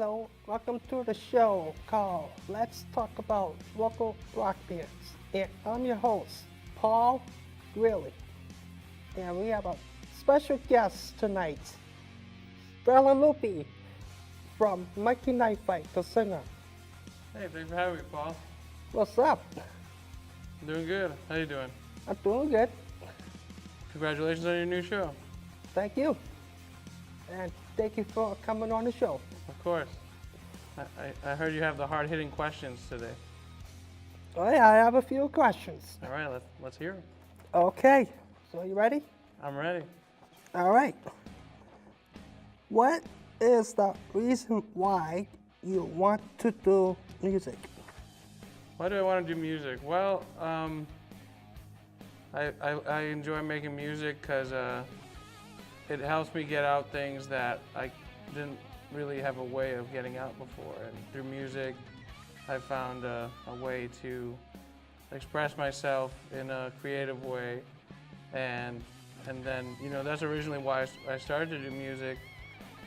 Hello, welcome to the show called Let's Talk About Local Rock Bands. And I'm your host, Paul Greeley. And we have a special guest tonight, Bella Lupi from Mikey Night Fight, the singer. Hey, thanks for having me, Paul. What's up? I'm doing good. How you doing? I'm doing good. Congratulations on your new show. Thank you. And thank you for coming on the show. Of course. I heard you have the hard-hitting questions today. Oh yeah, I have a few questions. All right, let's hear them. Okay, so you ready? I'm ready. All right. What is the reason why you want to do music? Why do I want to do music? Well, I enjoy making music because it helps me get out things that I didn't really have a way of getting out before. And through music, I found a way to express myself in a creative way. And then, that's originally why I started to do music.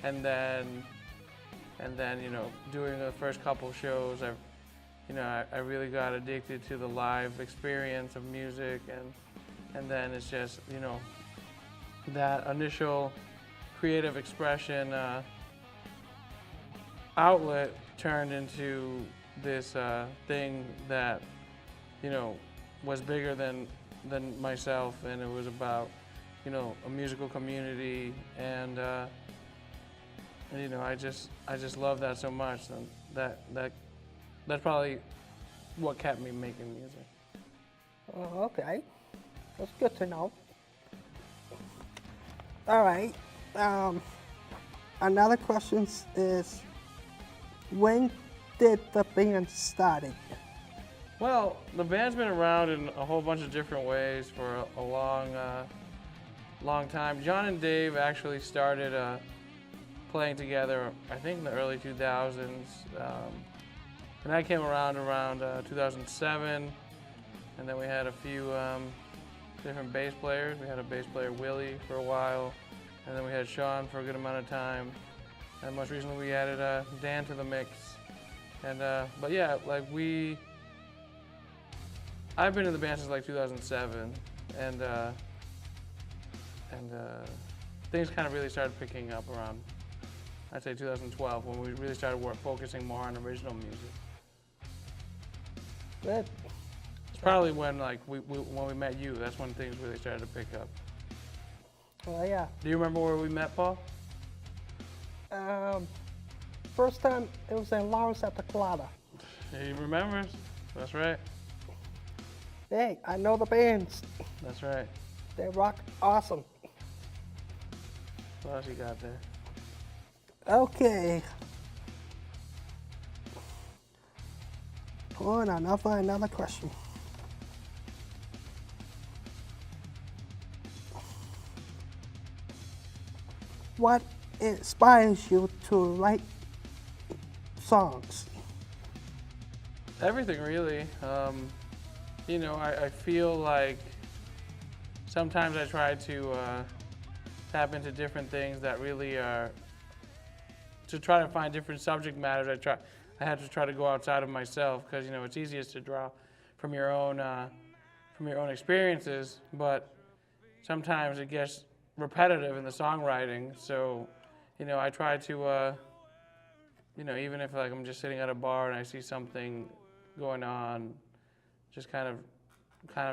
And then, doing the first couple shows, I really got addicted to the live experience of music. And then it's just, that initial creative expression outlet turned into this thing that, was bigger than myself, and it was about, a musical community, and I just love that so much, and that's probably what kept me making music. Oh, okay. That's good to know. All right. Another question is, when did the band started? Well, the band's been around in a whole bunch of different ways for a long time. John and Dave actually started playing together, I think, in the early 2000s. And I came around 2007, and then we had a few different bass players. We had a bass player, Willie, for a while, and then we had Sean for a good amount of time. And most recently we added Dan to the mix. And but yeah, I've been in the band since 2007, and things kind of really started picking up around, I'd say 2012, when we really started focusing more on original music. Good. It's probably when when we met you. That's when things really started to pick up. Oh yeah. Do you remember where we met, Paul? First time it was in Lawrence at the Colada. He remembers. That's right. Hey, I know the bands. That's right. They rock awesome. What else you got there? Okay. Hold on, I'll find another question. What inspires you to write songs? Everything, really. I feel like sometimes I try to tap into different things that really are, to try to find different subject matters. I have to try to go outside of myself, because it's easiest to draw from your own experiences, but sometimes it gets repetitive in the songwriting. So, I try to, even if I'm just sitting at a bar and I see something going on, just kind of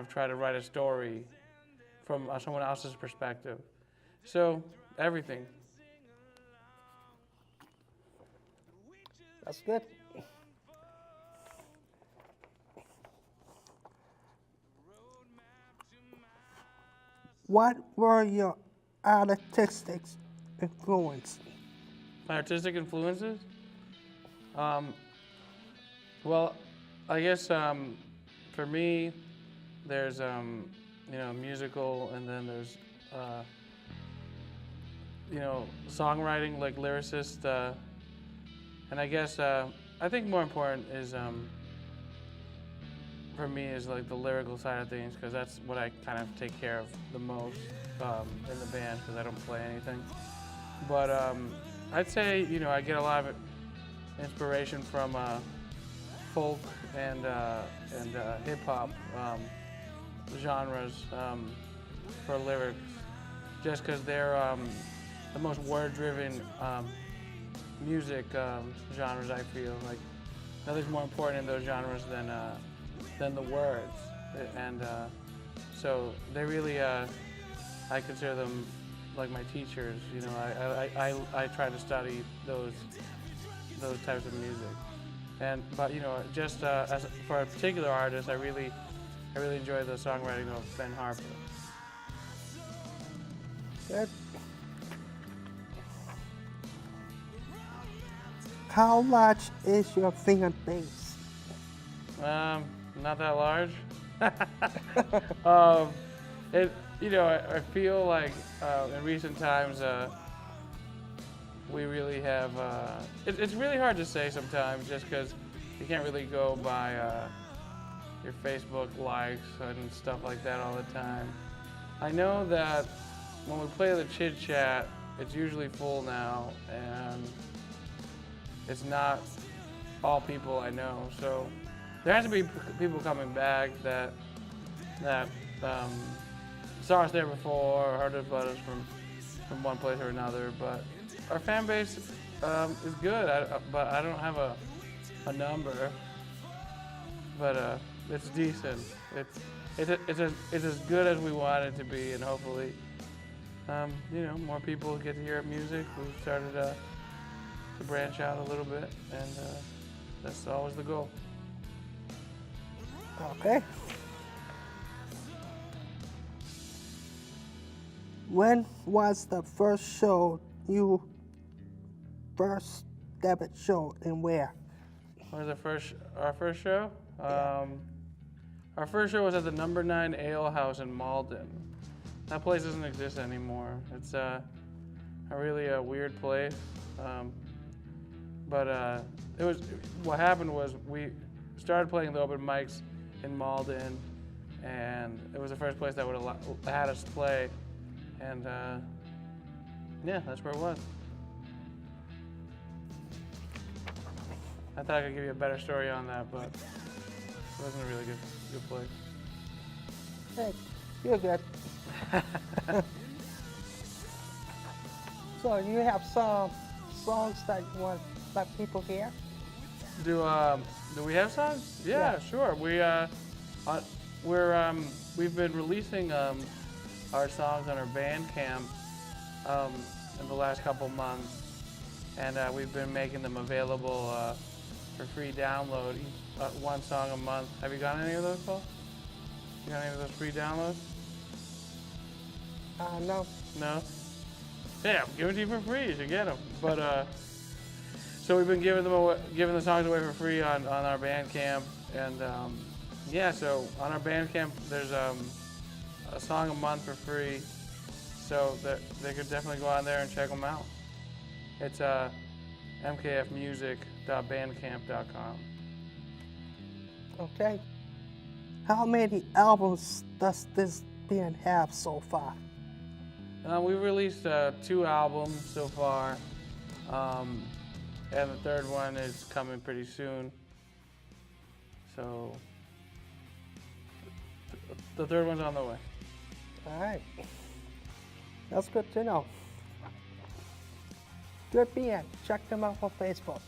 try to write a story from someone else's perspective. So, everything. That's good. What were your artistic influence? My artistic influences? Well, I guess for me, there's musical, and then there's songwriting, like lyricist, and I guess I think more important is for me is the lyrical side of things, because that's what I kind of take care of the most in the band, because I don't play anything. But I'd say I get a lot of inspiration from folk and hip hop genres for lyrics, just because they're the most word-driven music genres. I feel like nothing's more important in those genres than the words, and so they really I consider them like my teachers. You know, I try to study those types of music, but you know, just as for a particular artist, I really enjoy the songwriting of Ben Harper. Good. How large is your fan base? Not that large. You know, I feel like in recent times we really have. It's really hard to say sometimes, just because you can't really go by your Facebook likes and stuff like that all the time. I know that when we play the Chit Chat, it's usually full now, and it's not all people I know. So there has to be people coming back that saw us there before, or heard about us from one place or another. But our fan base is good. But I don't have a number. But it's decent. It's as good as we want it to be, and hopefully, you know, more people get to hear our music. We've started to branch out a little bit, and that's always the goal. Okay. When was the first show first debut show, and where? What was our first show? Yeah. Our first show was at the Number 9 Ale House in Malden. That place doesn't exist anymore. It's a really weird place. But it was, what happened was we started playing the open mics in Malden, and it was the first place that would had us play, and yeah, that's where it was. I thought I could give you a better story on that, but it wasn't a really good place. Hey, you're good. So you have some songs that you want to let people hear? Do we have songs? Yeah, sure. We've been releasing our songs on our Bandcamp in the last couple months, and we've been making them available for free download, one song a month. Have you gotten any of those, Paul? You got any of those free downloads? No. No? Yeah, I'm giving it to you for free. You should get them. But so we've been giving the songs away for free on our Bandcamp, and yeah. So on our Bandcamp, there's a song a month for free, so that they could definitely go on there and check them out. It's mkfmusic.bandcamp.com. Okay. How many albums does this band have so far? We've released 2 albums so far, and the third one is coming pretty soon. So the third one's on the way. All right. That's good to know. Good band. Check them out on Facebook.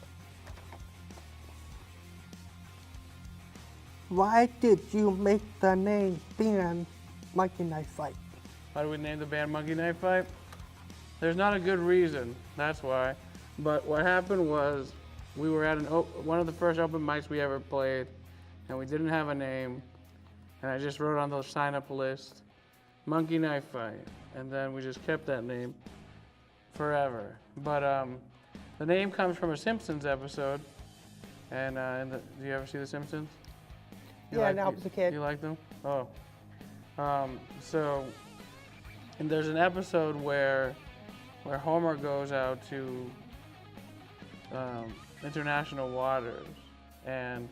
Why did you make the name band Monkey Knife Fight? Why did we name the band Monkey Knife Fight? There's not a good reason, that's why. But what happened was, we were at one of the first open mics we ever played, and we didn't have a name, and I just wrote on the sign-up list, Monkey Knife Fight, and then we just kept that name forever. But the name comes from a Simpsons episode, and do you ever see The Simpsons? Yeah, when I was a kid. You like them? Oh. And there's an episode where Homer goes out to international waters, and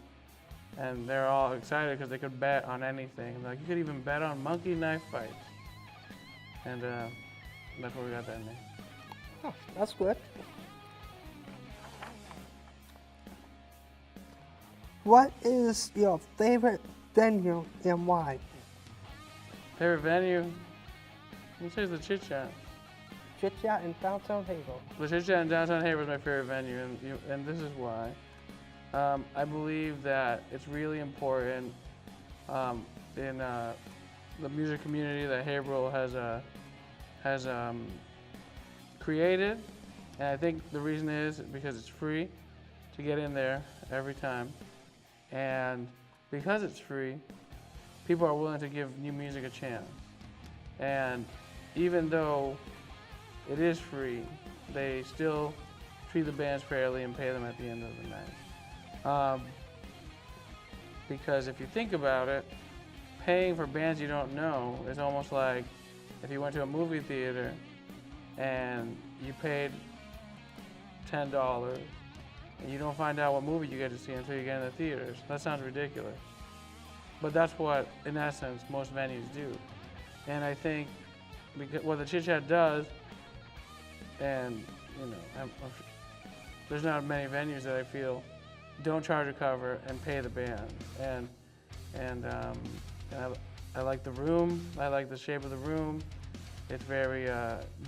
they're all excited because they could bet on anything. Like, you could even bet on monkey knife fights, and that's where we got that name. Oh, that's good. What is your favorite venue and why? Favorite venue? I'd say it's the Chit Chat. Chit Chat in downtown Haverhill. The Chit Chat in downtown Haverhill is my favorite venue, and this is why. I believe that it's really important in the music community that Haverhill has created, and I think the reason is because it's free to get in there every time, and because it's free, people are willing to give new music a chance. And even though it is free, they still treat the bands fairly and pay them at the end of the night. Because if you think about it, paying for bands you don't know is almost like if you went to a movie theater and you paid $10 and you don't find out what movie you get to see until you get in the theaters. That sounds ridiculous. But that's what, in essence, most venues do. And I think because what the Chit Chat does, and you know, there's not many venues that I feel don't charge a cover and pay the band. And I like the room. I like the shape of the room. It's very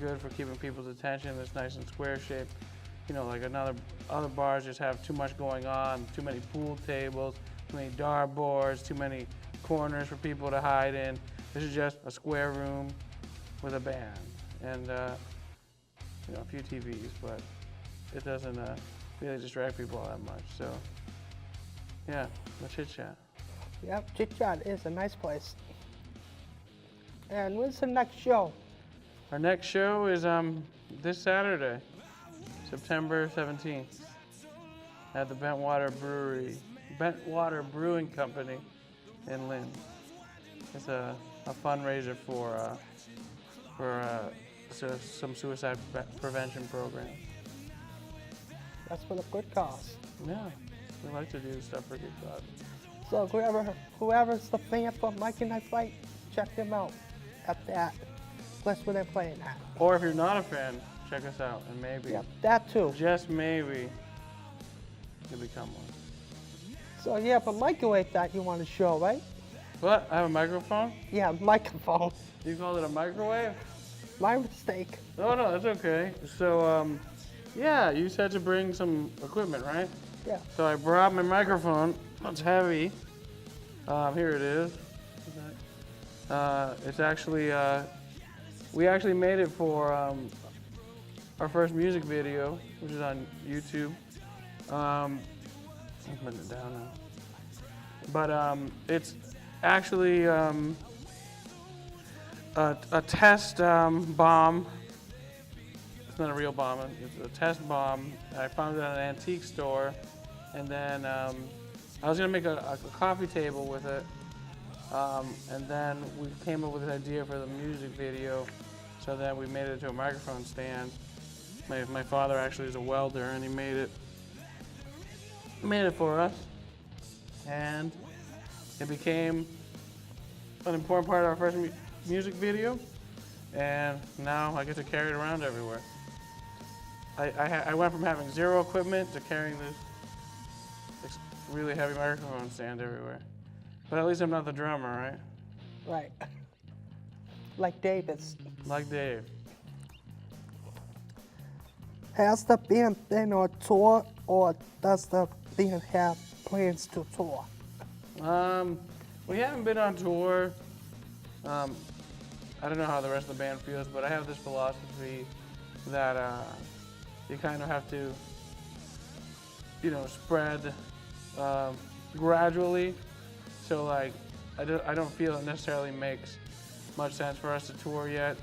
good for keeping people's attention. It's nice and square shaped. You know, like other bars just have too much going on, too many pool tables, too many dartboards, too many corners for people to hide in. This is just a square room with a band and you know, a few TVs, but it doesn't really distract people all that much. So yeah, the Chit Chat. Yep, Chit Chat is a nice place. And when's the next show? Our next show is this Saturday, September 17th, at the Bentwater Brewing Company in Lynn. It's a fundraiser for some suicide prevention program. That's for the good cause. Yeah, we like to do stuff for good cause. So whoever's the fan for Mike and I Fight, check them out at that place where they're playing at. Or if you're not a fan, check us out and maybe, Yep, that too. just maybe, you'll become one. So you have a microwave that you want to show, right? What? I have a microphone? Yeah, microphone. You called it a microwave? My mistake. Oh no, that's okay. So yeah, you said to bring some equipment, right? Yeah. So I brought my microphone. It's heavy. Here it is. It's actually, we actually made it for our first music video, which is on YouTube. I'm putting it down now. But it's actually a test bomb. It's not a real bomb, it's a test bomb. I found it at an antique store, and then I was gonna make a coffee table with it, and then we came up with this idea for the music video, so then we made it into a microphone stand. My father actually is a welder, and he made it for us, and it became an important part of our first music video, and now I get to carry it around everywhere. I went from having zero equipment to carrying this really heavy microphone stand everywhere. But at least I'm not the drummer, right? Right. Like Davis. Like Dave. Has the band been on tour, or does the band have plans to tour? We haven't been on tour. I don't know how the rest of the band feels, but I have this philosophy that you kind of have to, you know, spread gradually. So like, I don't feel it necessarily makes much sense for us to tour yet.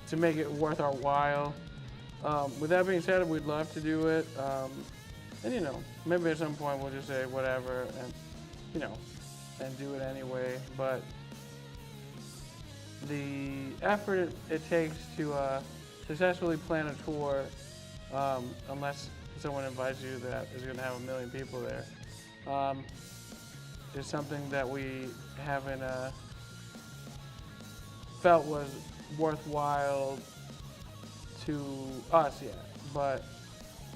To make it worth our while. With that being said, we'd love to do it. And you know, maybe at some point we'll just say whatever and, you know, and do it anyway. But the effort it takes to successfully plan a tour, unless someone invites you that is going to have 1 million people there, is something that we haven't felt was worthwhile to us yet. But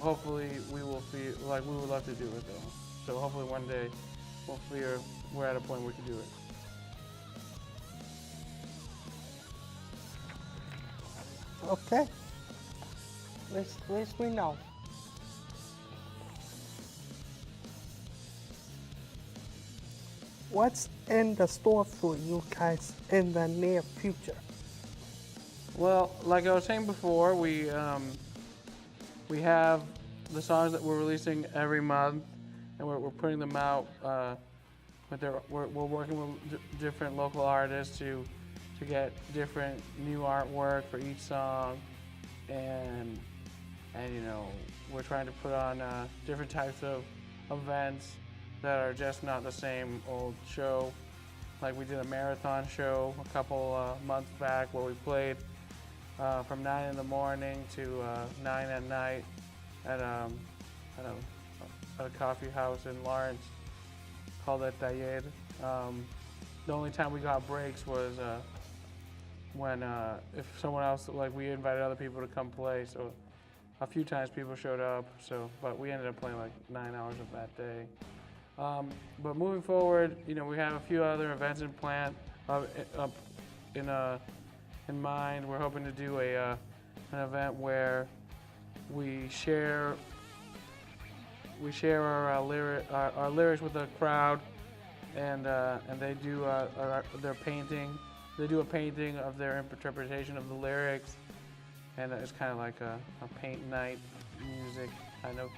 hopefully we will feel like we would love to do it though. So hopefully one day we're at a point where we can do it. Okay. At least we know. What's in the store for you guys in the near future? Well, like I was saying before, we have the songs that we're releasing every month, and we're putting them out. We're working with different local artists to get different new artwork for each song, and you know, we're trying to put on different types of events that are just not the same old show. Like we did a marathon show a couple months back where we played from 9 in the morning to 9 at night at a coffee house in Lawrence called El Taller. The only time we got breaks was when if someone else, like we invited other people to come play, so a few times people showed up, but we ended up playing like 9 hours of that day. But moving forward, you know, we have a few other events in mind. We're hoping to do an event where we share our lyrics with the crowd, and they do their painting. They do a painting of their interpretation of the lyrics, and it's kind of like a paint night music kind of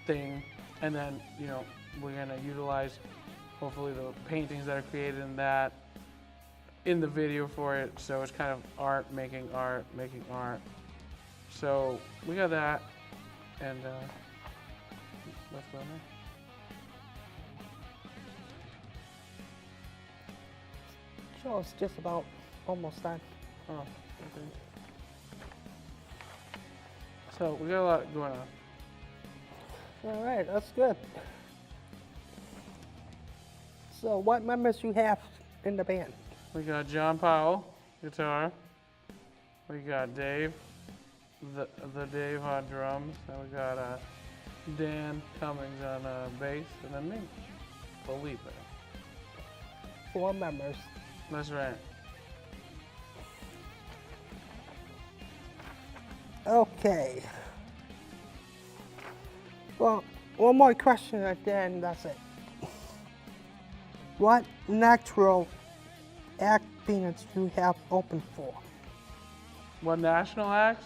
thing. And then, you know, we're gonna utilize hopefully the paintings that are created in that in the video for it. So it's kind of art making art. So we got that, and let's go now. Show's just about almost done. Oh, okay. So we got a lot going on. All right, that's good. So what members you have in the band? We got John Powell, guitar. We got Dave, the Dave on drums. And we got Dan Cummings on bass, and then me, Felipe. 4 members. That's right. Okay. Well, one more question and then that's it. What natural act bands do you have open for? What national acts?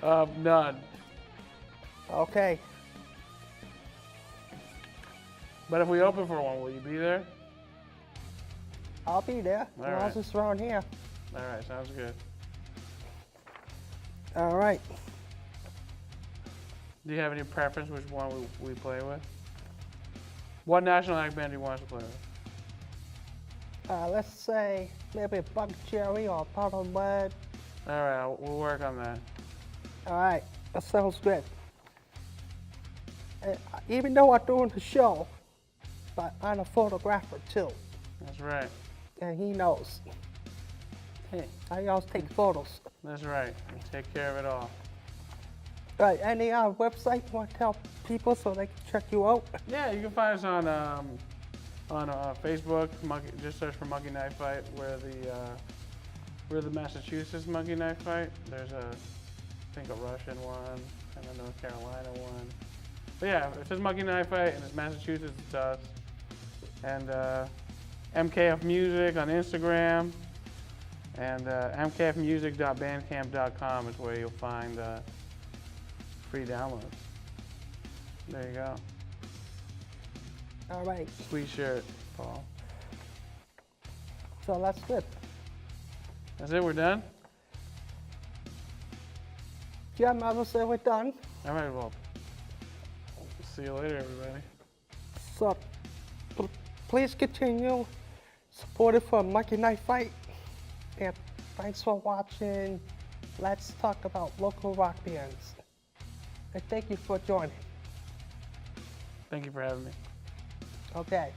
None. Okay. But if we open for one, will you be there? I'll be there. All As long as right. it's around here. All right, sounds good. All right. Do you have any preference which one we play with? What national act band do you want us to play with? Let's say maybe Bug Cherry or Powder Mud. All right, we'll work on that. All right, that sounds good. Even though I'm doing the show, but I'm a photographer too, That's right. and he knows. Hey, I always take photos. That's right. We take care of it all. All right, any website you want to tell people so they can check you out? Yeah, you can find us on Facebook. Just search for Monkey Knife Fight. We're the Massachusetts Monkey Knife Fight. There's I think a Russian one and a North Carolina one. But yeah, it says Monkey Knife Fight and it's Massachusetts. It's us. And MKF Music on Instagram. And mkfmusic.bandcamp.com is where you'll find free downloads. There you go. All right, Sweet shirt, Paul. so that's good. That's it, we're done? Jim, I will say we're done. All right, well, see you later, everybody. So please continue supporting for Monkey Knife Fight. And thanks for watching. Let's talk about local rock bands. And thank you for joining. Thank you for having me. Okay.